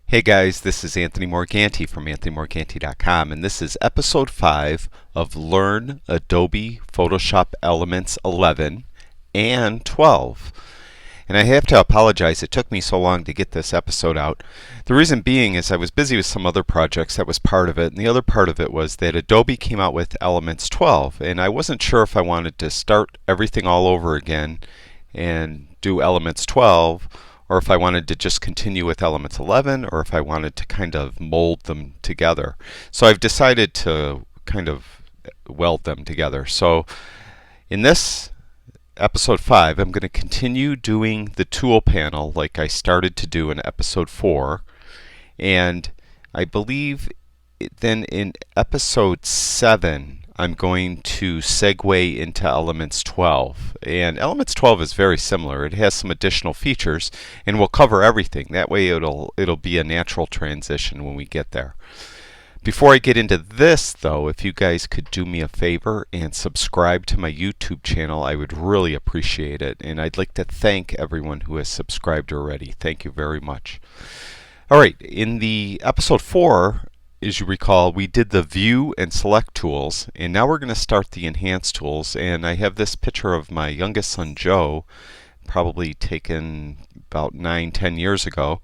Hey guys, this is Anthony Morganti from anthonymorganti.com, and this is episode 5 of Learn Adobe Photoshop Elements 11 and 12. And I have to apologize, it took me so long to get this episode out. The reason being is I was busy with some other projects. That was part of it, and the other part of it was that Adobe came out with Elements 12, and I wasn't sure if I wanted to start everything all over again and do Elements 12, or if I wanted to just continue with Elements 11, or if I wanted to kind of mold them together. So I've decided to kind of weld them together. So in this episode 5, I'm going to continue doing the tool panel like I started to do in episode 4. And I believe then in episode 7, I'm going to segue into Elements 12. And Elements 12 is very similar. It has some additional features, and we'll cover everything. That way it'll be a natural transition when we get there. Before I get into this, though, if you guys could do me a favor and subscribe to my YouTube channel, I would really appreciate it. And I'd like to thank everyone who has subscribed already. Thank you very much. All right, in the episode 4, as you recall, we did the View and Select tools, and now we're going to start the Enhance tools. And I have this picture of my youngest son, Joe, probably taken about 9-10 years ago.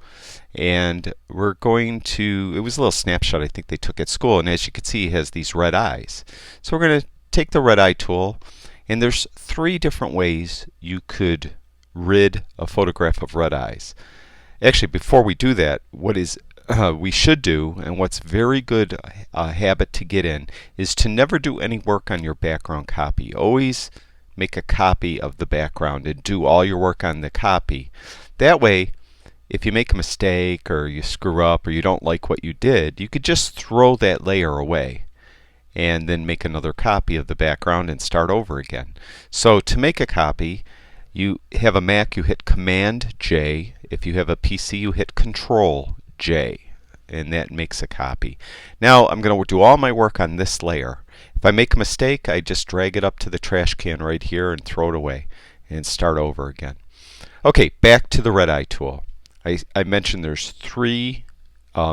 And we're going to, it was a little snapshot I think they took at school, and as you can see, he has these red eyes. So we're going to take the red eye tool, and there's 3 different ways you could rid a photograph of red eyes. Actually, before we do that, what we should do, and what's very good habit to get in, is to never do any work on your background copy. Always make a copy of the background and do all your work on the copy. That way, if you make a mistake or you screw up or you don't like what you did, you could just throw that layer away and then make another copy of the background and start over again. So to make a copy, you have a Mac, you hit Command J. If you have a PC, you hit Control J, and that makes a copy. Now I'm going to do all my work on this layer. If I make a mistake, I just drag it up to the trash can right here and throw it away and start over again. Okay, back to the red eye tool. I mentioned there's 3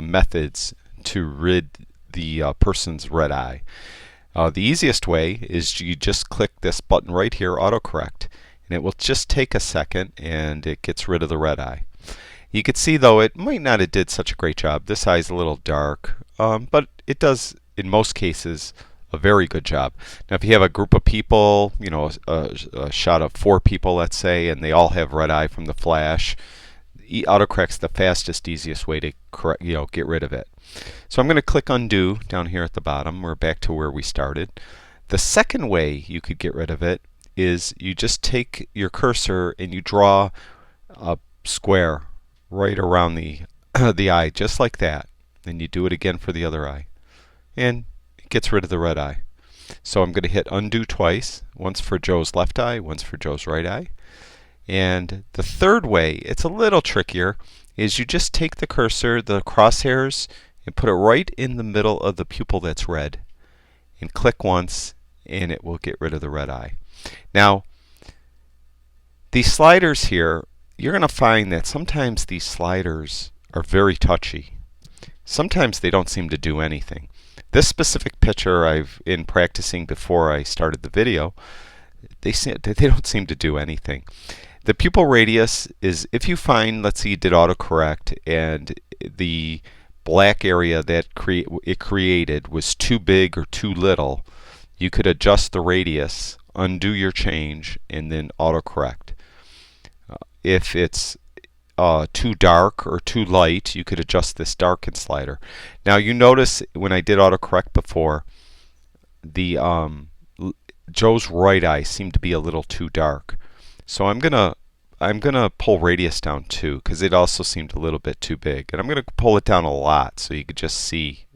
methods to rid the person's red eye. The easiest way is you just click this button right here, autocorrect, and it will just take a second and it gets rid of the red eye. You can see, though, it might not have did such a great job. This eye is a little dark, but it does, in most cases, a very good job. Now, if you have a group of people, you know, a shot of 4 people, let's say, and they all have red eye from the flash, autocorrect's the fastest, easiest way to get rid of it. So I'm going to click undo down here at the bottom. We're back to where we started. The second way you could get rid of it is you just take your cursor and you draw a square right around the eye, just like that. Then you do it again for the other eye, and it gets rid of the red eye. So I'm going to hit undo twice, once for Joe's left eye, once for Joe's right eye. And the third way, it's a little trickier, is you just take the cursor, the crosshairs, and put it right in the middle of the pupil that's red, and click once, and it will get rid of the red eye. Now, these sliders here, you're going to find that sometimes these sliders are very touchy. Sometimes they don't seem to do anything. This specific picture I've been practicing before I started the video, they don't seem to do anything. The pupil radius is, if you find, let's say you did autocorrect and the black area that it created was too big or too little, you could adjust the radius, undo your change, and then autocorrect. If it's too dark or too light, you could adjust this darken slider. Now you notice when I did autocorrect before, the Joe's right eye seemed to be a little too dark. So I'm gonna pull radius down too, because it also seemed a little bit too big. And I'm gonna pull it down a lot so you could just see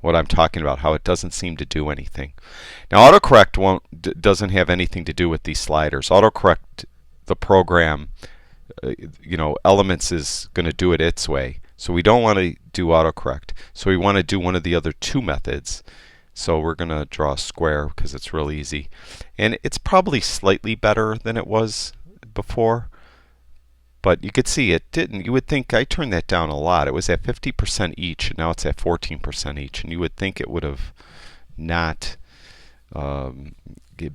what I'm talking about, how it doesn't seem to do anything. Now autocorrect doesn't have anything to do with these sliders. Autocorrect, the program, Elements is going to do it its way. So we don't want to do autocorrect. So we want to do one of the other 2 methods. So we're going to draw a square because it's real easy. And it's probably slightly better than it was before. But you could see it didn't. You would think I turned that down a lot. It was at 50% each, and now it's at 14% each. And you would think it would have not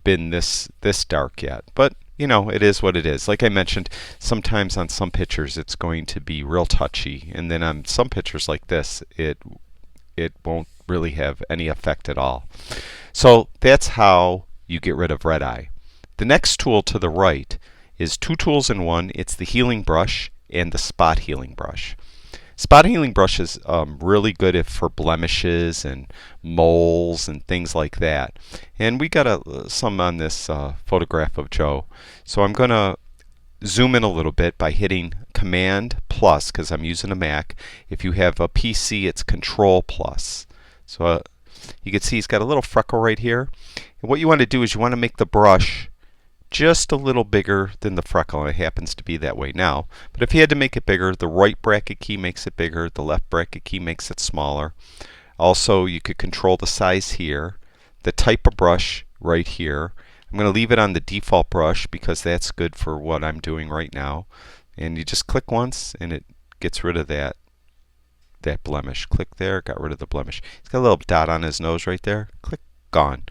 been this dark yet. But you know, it is what it is. Like I mentioned, sometimes on some pictures it's going to be real touchy, and then on some pictures like this, it won't really have any effect at all. So that's how you get rid of red eye. The next tool to the right is two tools in one. It's the healing brush and the spot healing brush. Spot healing brush is really good for blemishes and moles and things like that. And we got some on this photograph of Joe. So I'm going to zoom in a little bit by hitting Command plus because I'm using a Mac. If you have a PC, it's Control plus. So you can see he's got a little freckle right here. And what you want to do is you want to make the brush just a little bigger than the freckle. It happens to be that way now. But if you had to make it bigger, the right bracket key makes it bigger, the left bracket key makes it smaller. Also, you could control the size here, the type of brush right here. I'm going to leave it on the default brush because that's good for what I'm doing right now. And you just click once and it gets rid of that blemish. Click there, got rid of the blemish. He's got a little dot on his nose right there. Click, gone.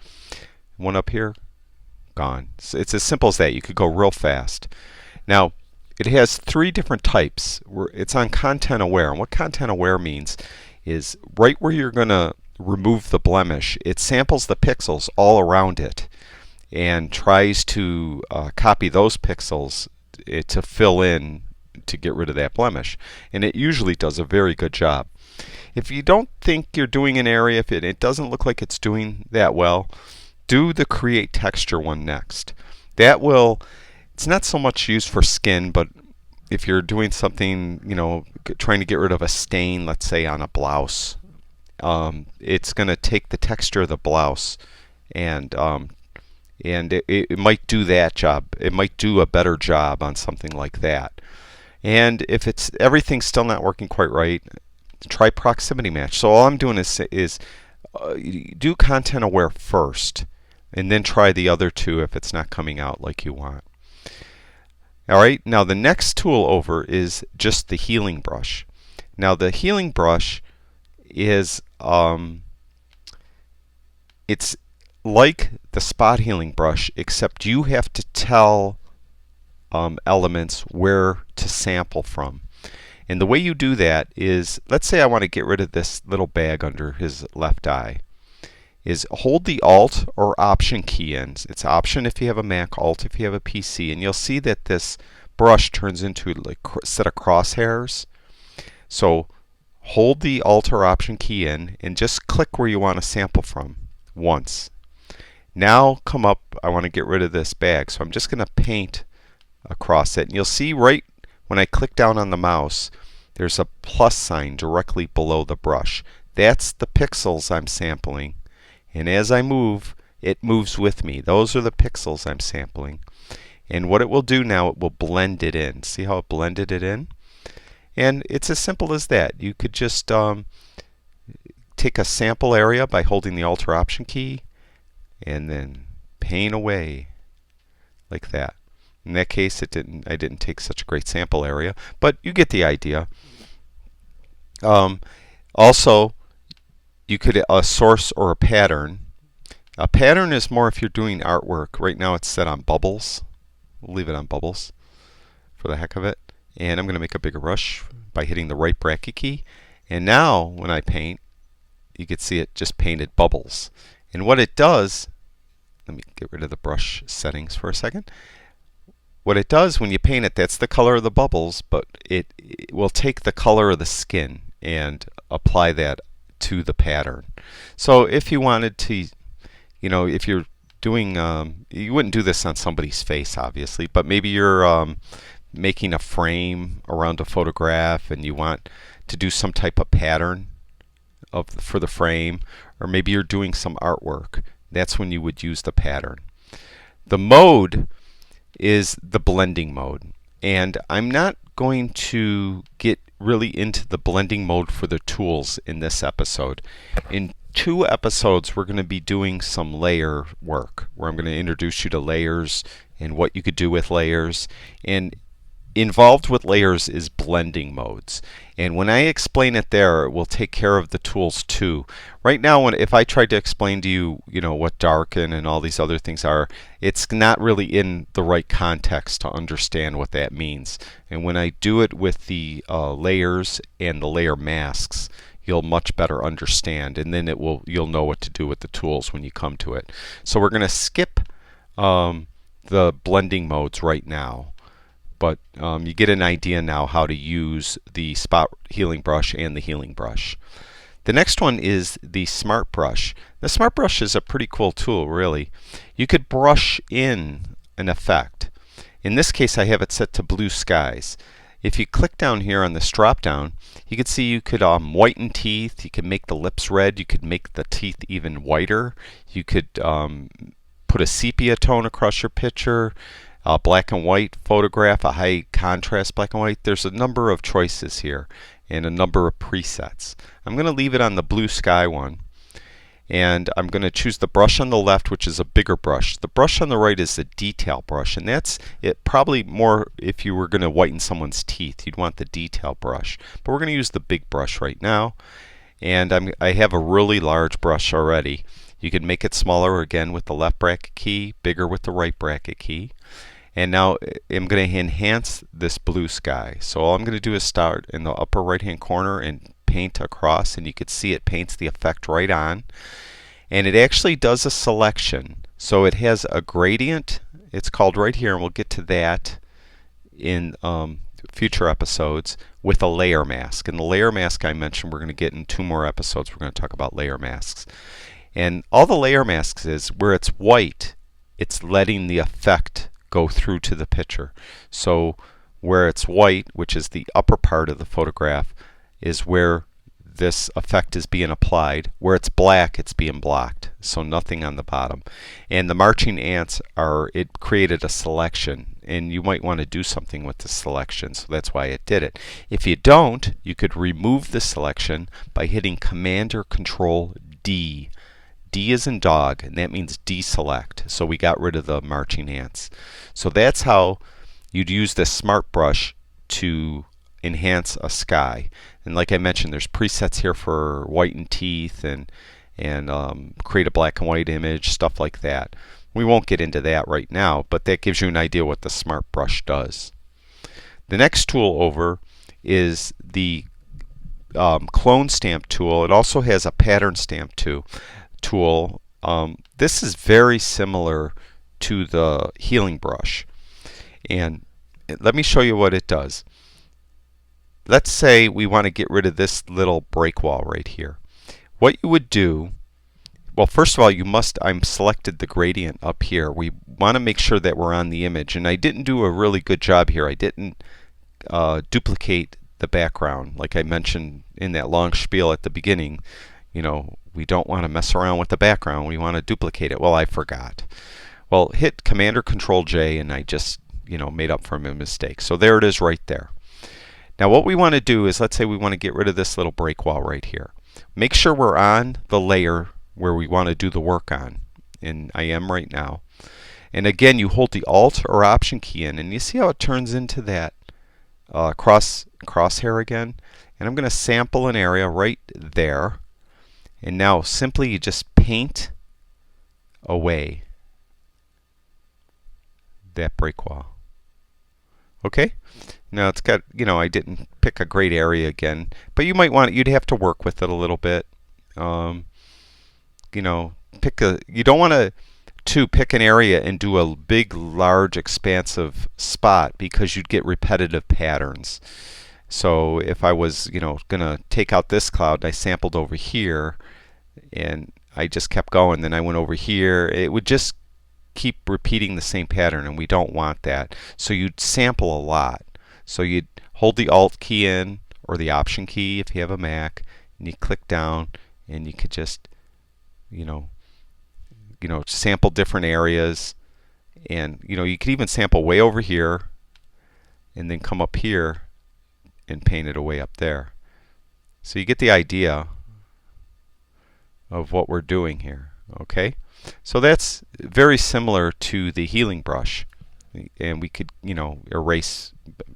One up here, gone. So it's as simple as that. You could go real fast. Now, it has three different types. It's on content aware. And what content aware means is right where you're going to remove the blemish, it samples the pixels all around it and tries to copy those pixels to fill in to get rid of that blemish. And it usually does a very good job. If you don't think you're doing an area, if it doesn't look like it's doing that well, do the create texture one next. That will, it's not so much used for skin, but if you're doing something, you know, trying to get rid of a stain, let's say on a blouse, it's going to take the texture of the blouse and it might do that job. It might do a better job on something like that. And if it's everything's still not working quite right, try proximity match. So all I'm doing is do content aware first, and then try the other two if it's not coming out like you want. Alright, now the next tool over is just the healing brush. Now the healing brush is it's like the spot healing brush, except you have to tell elements where to sample from. And the way you do that is, let's say I want to get rid of this little bag under his left eye, is hold the Alt or Option key in. It's Option if you have a Mac, Alt if you have a PC, and you'll see that this brush turns into like a set of crosshairs. So hold the Alt or Option key in and just click where you want to sample from once. Now come up, I want to get rid of this bag, so I'm just going to paint across it. And you'll see right when I click down on the mouse, there's a plus sign directly below the brush. That's the pixels I'm sampling. And as I move, it moves with me. Those are the pixels I'm sampling. And what it will do now, it will blend it in. See how it blended it in? And it's as simple as that. You could just take a sample area by holding the Alt or Option key and then paint away like that. In that case, I didn't take such a great sample area, but you get the idea. Also, you could a source or a pattern. A pattern is more if you're doing artwork. Right now it's set on bubbles. We'll leave it on bubbles for the heck of it. And I'm going to make a bigger brush by hitting the right bracket key. And now when I paint, you can see it just painted bubbles. And what it does, let me get rid of the brush settings for a second. What it does when you paint it, that's the color of the bubbles, but it will take the color of the skin and apply that to the pattern. So if you wanted to, you know, if you're doing, you wouldn't do this on somebody's face, obviously, but maybe you're making a frame around a photograph and you want to do some type of pattern for the frame, or maybe you're doing some artwork. That's when you would use the pattern. The mode is the blending mode, and I'm not going to get really into the blending mode for the tools in this episode. In 2 episodes we're going to be doing some layer work where I'm going to introduce you to layers and what you could do with layers. And Involved with layers is blending modes, and when I explain it there, it will take care of the tools too. Right now, if I tried to explain to you, what darken and all these other things are, it's not really in the right context to understand what that means. And when I do it with the layers and the layer masks, you'll much better understand, and then you'll know what to do with the tools when you come to it. So we're going to skip the blending modes right now. But you get an idea now how to use the spot healing brush and the healing brush. The next one is the Smart Brush. The Smart Brush is a pretty cool tool, really. You could brush in an effect. In this case, I have it set to blue skies. If you click down here on this drop down, you can see you could whiten teeth, you could make the lips red, you could make the teeth even whiter, you could put a sepia tone across your picture, a black and white photograph, a high contrast black and white. There's a number of choices here and a number of presets. I'm going to leave it on the blue sky one, and I'm going to choose the brush on the left, which is a bigger brush. The brush on the right is the detail brush, and that's it. Probably more if you were going to whiten someone's teeth, you'd want the detail brush, but we're going to use the big brush right now. And I have a really large brush already. You can make it smaller again with the left bracket key, bigger with the right bracket key. And now I'm going to enhance this blue sky. So all I'm going to do is start in the upper right hand corner and paint across, and you can see it paints the effect right on. And it actually does a selection. So it has a gradient. It's called right here, and we'll get to that in future episodes, with a layer mask. And the layer mask I mentioned, we're going to get in 2 more episodes. We're going to talk about layer masks. And all the layer masks is where it's white, it's letting the effect go through to the picture. So where it's white, which is the upper part of the photograph, is where this effect is being applied. Where it's black, it's being blocked. So nothing on the bottom. And the marching ants it created a selection, and you might want to do something with the selection, so that's why it did it. If you don't, you could remove the selection by hitting Command or Control D. D is in dog, and that means deselect. So we got rid of the marching ants. So that's how you'd use this Smart Brush to enhance a sky. And like I mentioned, there's presets here for whiten teeth and create a black and white image, stuff like that. We won't get into that right now, but that gives you an idea what the Smart Brush does. The next tool over is the Clone Stamp tool. It also has a Pattern Stamp tool. This is very similar to the healing brush, and let me show you what it does. Let's say we want to get rid of this little break wall right here. What you would do, well, first of all, I'm selected the gradient up here. We want to make sure that we're on the image, and I didn't do a really good job here. I didn't duplicate the background like I mentioned in that long spiel at the beginning. We don't want to mess around with the background. We want to duplicate it. Well, I forgot. Well, hit Command or Control J, and I just made up for a mistake. So there it is right there. Now what we want to do is, let's say we want to get rid of this little break wall right here. Make sure we're on the layer where we want to do the work on, and I am right now. And again, you hold the Alt or Option key in, and you see how it turns into that crosshair again. And I'm going to sample an area right there. And now simply you just paint away that break wall. Okay? Now it's got, I didn't pick a great area again, but you'd have to work with it a little bit. You don't want to pick an area and do a big, large, expansive spot, because you'd get repetitive patterns. So if I was, going to take out this cloud, and I sampled over here, and I just kept going, then I went over here, it would just keep repeating the same pattern, and we don't want that. So you'd sample a lot. So you'd hold the Alt key in, or the Option key if you have a Mac, and you click down, and you could just, sample different areas. And you could even sample way over here, and then come up here and paint it away up there. So you get the idea of what we're doing here. Okay, so that's very similar to the healing brush, and we could erase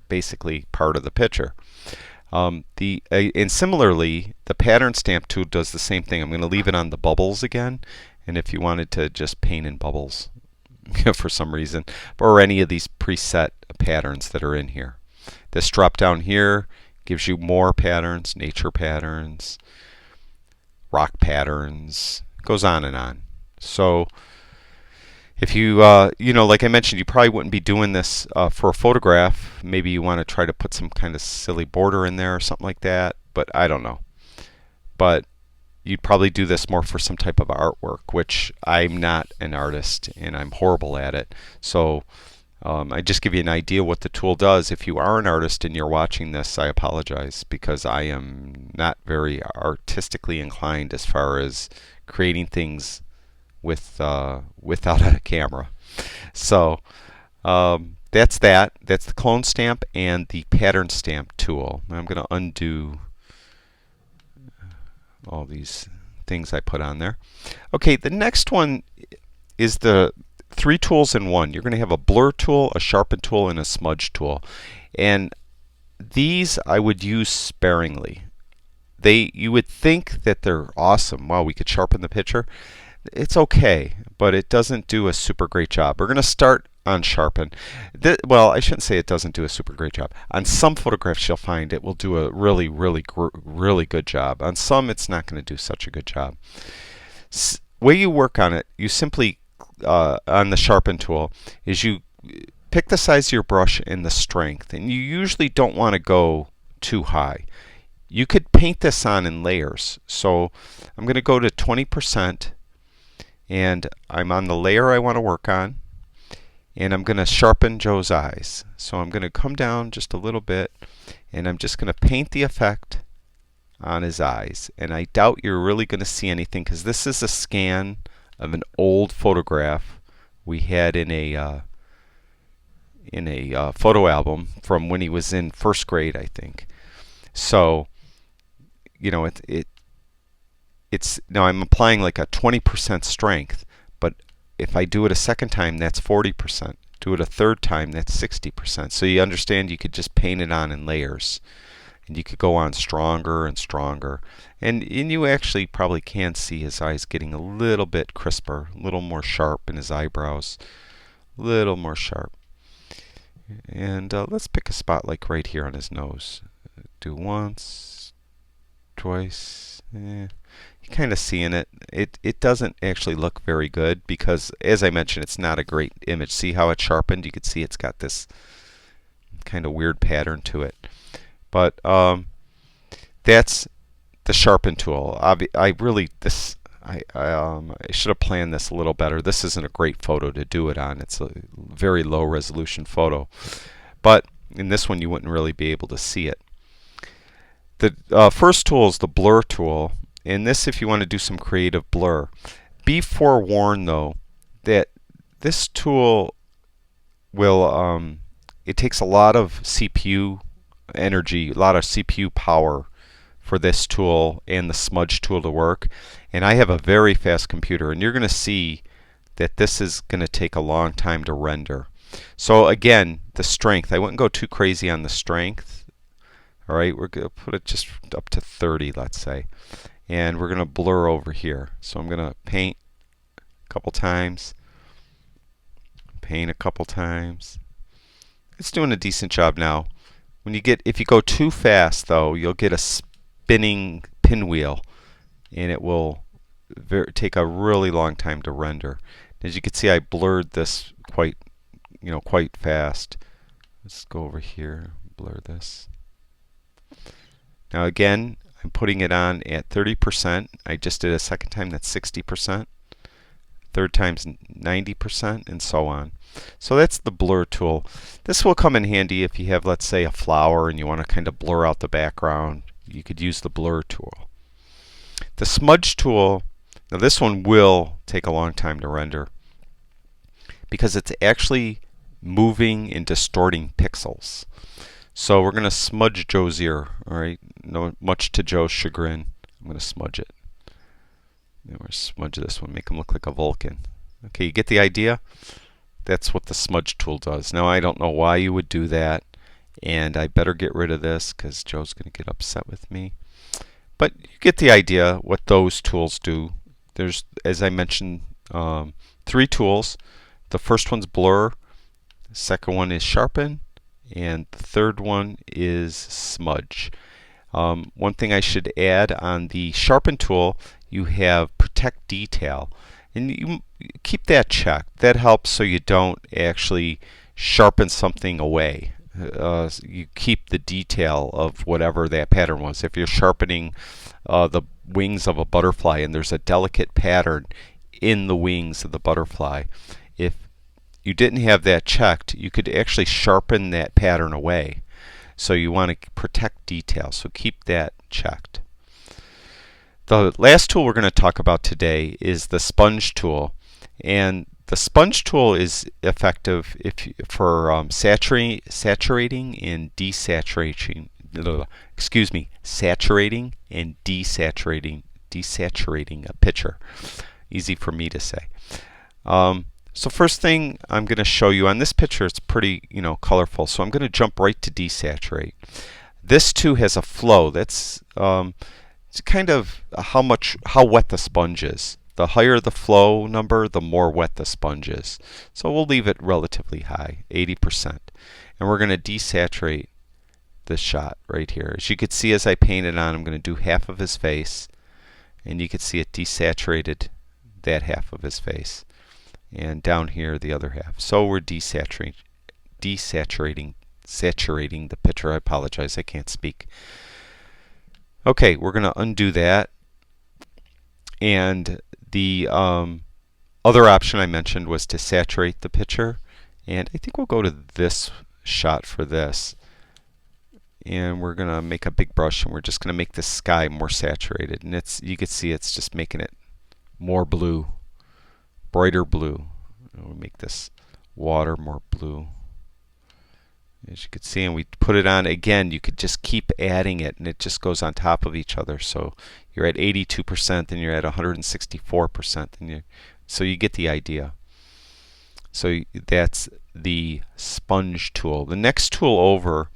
basically part of the picture. And similarly, the pattern stamp tool does the same thing. I'm going to leave it on the bubbles again, and if you wanted to just paint in bubbles for some reason, or any of these preset patterns that are in here. This drop down here gives you more patterns, nature patterns, rock patterns, goes on and on. So if you, like I mentioned, you probably wouldn't be doing this for a photograph. Maybe you want to try to put some kind of silly border in there or something like that, but I don't know. But you'd probably do this more for some type of artwork, which I'm not an artist and I'm horrible at it. So I just give you an idea what the tool does. If you are an artist and you're watching this, I apologize because I am not very artistically inclined as far as creating things without a camera. So that's that. That's the clone stamp and the pattern stamp tool. I'm going to undo all these things I put on there. Okay, the next one is the 3 tools in one. You're going to have a blur tool, a sharpen tool, and a smudge tool. And these I would use sparingly. You would think that they're awesome. Wow, we could sharpen the picture. It's okay, but it doesn't do a super great job. We're going to start on sharpen. Well, I shouldn't say it doesn't do a super great job. On some photographs you'll find it will do a really good job. On some it's not going to do such a good job. Way you work on it, you simply on the sharpen tool is you pick the size of your brush and the strength, and you usually don't want to go too high. You could paint this on in layers. So I'm going to go to 20%, and I'm on the layer I want to work on, and I'm going to sharpen Joe's eyes. So I'm going to come down just a little bit, and I'm just going to paint the effect on his eyes. And I doubt you're really going to see anything because this is a scan of an old photograph we had in a photo album from when he was in first grade, I think. So it's now I'm applying like a 20% strength, but if I do it a second time, that's 40%. Do it a third time, that's 60%. So you understand you could just paint it on in layers, and you could go on stronger and stronger. And you actually probably can see his eyes getting a little bit crisper, a little more sharp in his eyebrows, a little more sharp. And let's pick a spot like right here on his nose. Do once, twice. You're kind of seeing it. It doesn't actually look very good because, as I mentioned, it's not a great image. See how it's sharpened? You can see it's got this kind of weird pattern to it. But that's the sharpen tool. I should have planned this a little better. This isn't a great photo to do it on. It's a very low resolution photo. But in this one you wouldn't really be able to see it. The first tool is the blur tool. And this, if you want to do some creative blur. Be forewarned though that this tool will it takes a lot of CPU energy, a lot of CPU power for this tool and the smudge tool to work. And I have a very fast computer, and you're going to see that this is going to take a long time to render. So again, the strength, I wouldn't go too crazy on the strength. Alright, we're going to put it just up to 30, let's say. And we're going to blur over here. So I'm going to paint a couple times, paint a couple times. It's doing a decent job now. If you go too fast though, you'll get a spinning pinwheel, and it will take a really long time to render. As you can see, I blurred this quite fast. Let's go over here, blur this. Now again, I'm putting it on at 30%. I just did a second time, that's 60%. Third time's 90%, and so on. So that's the blur tool. This will come in handy if you have, let's say, a flower and you want to kind of blur out the background. You could use the blur tool. The smudge tool, now this one will take a long time to render because it's actually moving and distorting pixels. So we're going to smudge Joe's ear. Alright, much to Joe's chagrin, I'm going to smudge it. And we're smudge this one, make him look like a Vulcan. Okay, you get the idea? That's what the smudge tool does. Now I don't know why you would do that, And I better get rid of this because Joe's going to get upset with me. But you get the idea what those tools do. There's, as I mentioned, 3 tools. The first one's blur, the second one is sharpen, and the third one is smudge. One thing I should add, on the sharpen tool you have protect detail, and you keep that checked. That helps so you don't actually sharpen something away. You keep the detail of whatever that pattern was. If you're sharpening the wings of a butterfly and there's a delicate pattern in the wings of the butterfly, if you didn't have that checked, you could actually sharpen that pattern away. So you want to protect detail, so keep that checked. The last tool we're going to talk about today is the sponge tool. And the sponge tool is effective for saturating and desaturating. Saturating and desaturating a picture. Easy for me to say. So first thing I'm going to show you on this picture, it's pretty colorful. So I'm going to jump right to desaturate. This too has a flow. That's it's kind of how wet the sponge is. The higher the flow number, the more wet the sponge is. So we'll leave it relatively high, 80%. And we're going to desaturate this shot right here. As you can see, as I paint it on, I'm going to do half of his face. And you can see it desaturated that half of his face. And down here, the other half. So we're saturating the picture. I apologize, I can't speak. Okay, we're going to undo that. And the other option I mentioned was to saturate the picture. And I think we'll go to this shot for this. And we're going to make a big brush, and we're just going to make the sky more saturated. And you can see it's just making it more blue, brighter blue. We'll make this water more blue. As you can see, and we put it on again, you could just keep adding it, and it just goes on top of each other. So you're at 82%, and you're at 164%, and so you get the idea. So that's the sponge tool. The next tool over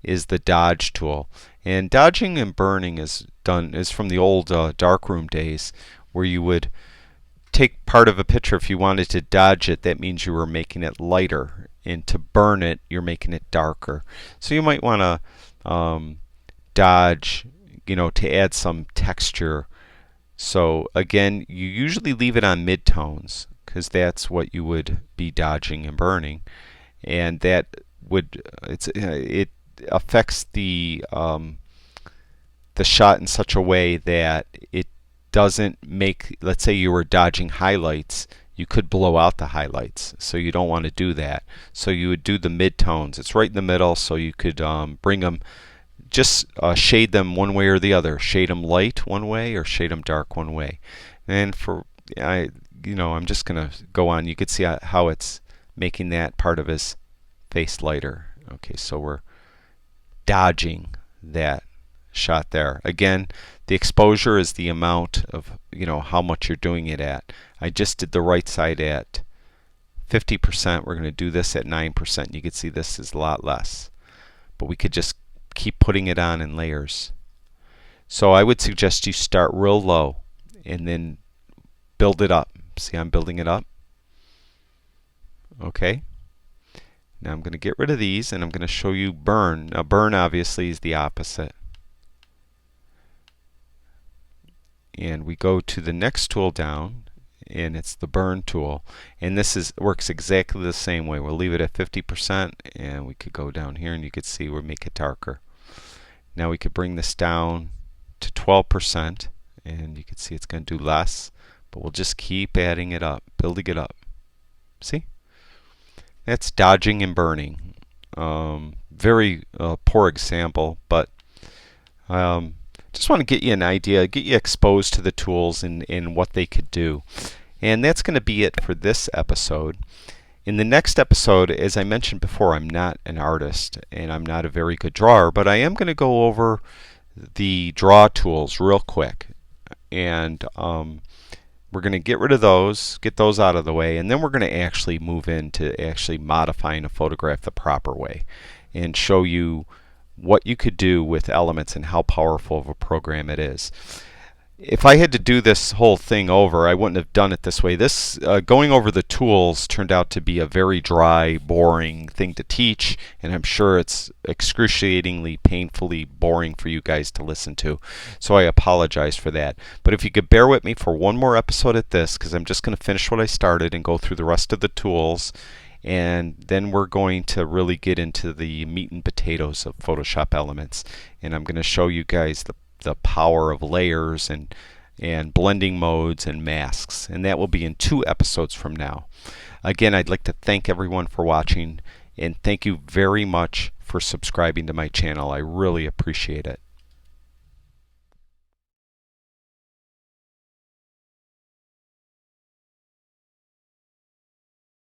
is the dodge tool, and dodging and burning is from the old darkroom days, where you would take part of a picture. If you wanted to dodge it, that means you were making it lighter, and to burn it, you're making it darker. So you might want to dodge, to add some texture. So again, you usually leave it on midtones, because that's what you would be dodging and burning, and that would it affects the shot in such a way that it doesn't make, let's say you were dodging highlights, you could blow out the highlights. So you don't want to do that. So you would do the midtones. It's right in the middle, so you could bring them, just shade them one way or the other. Shade them light one way or shade them dark one way. And I'm just going to go on. You could see how it's making that part of his face lighter. Okay, so we're dodging that shot there. Again, the exposure is the amount of, how much you're doing it at. I just did the right side at 50%. We're going to do this at 9%. You can see this is a lot less. But we could just keep putting it on in layers. So I would suggest you start real low and then build it up. See, I'm building it up. Okay. Now I'm going to get rid of these, and I'm going to show you burn. Now burn obviously is the opposite. And we go to the next tool down, and it's the burn tool. And this works exactly the same way. We'll leave it at 50%, and we could go down here, and you could see we'll make it darker. Now we could bring this down to 12%, and you can see it's going to do less, but we'll just keep adding it up, building it up. See? That's dodging and burning. Very poor example, but just want to get you an idea, get you exposed to the tools and what they could do. And that's going to be it for this episode. In the next episode, as I mentioned before, I'm not an artist and I'm not a very good drawer, but I am going to go over the draw tools real quick. And we're going to get rid of those, get those out of the way, and then we're going to actually move into actually modifying a photograph the proper way. and show you what you could do with Elements and how powerful of a program it is. If I had to do this whole thing over, I wouldn't have done it this way. This going over the tools turned out to be a very dry, boring thing to teach, and I'm sure it's excruciatingly, painfully boring for you guys to listen to. So I apologize for that. But if you could bear with me for one more episode at this, because I'm just going to finish what I started and go through the rest of the tools, and then we're going to really get into the meat and potatoes of Photoshop Elements, and I'm going to show you guys the power of layers and blending modes and masks, and that will be in 2 episodes from now. Again, I'd like to thank everyone for watching, and thank you very much for subscribing to my channel. I really appreciate it.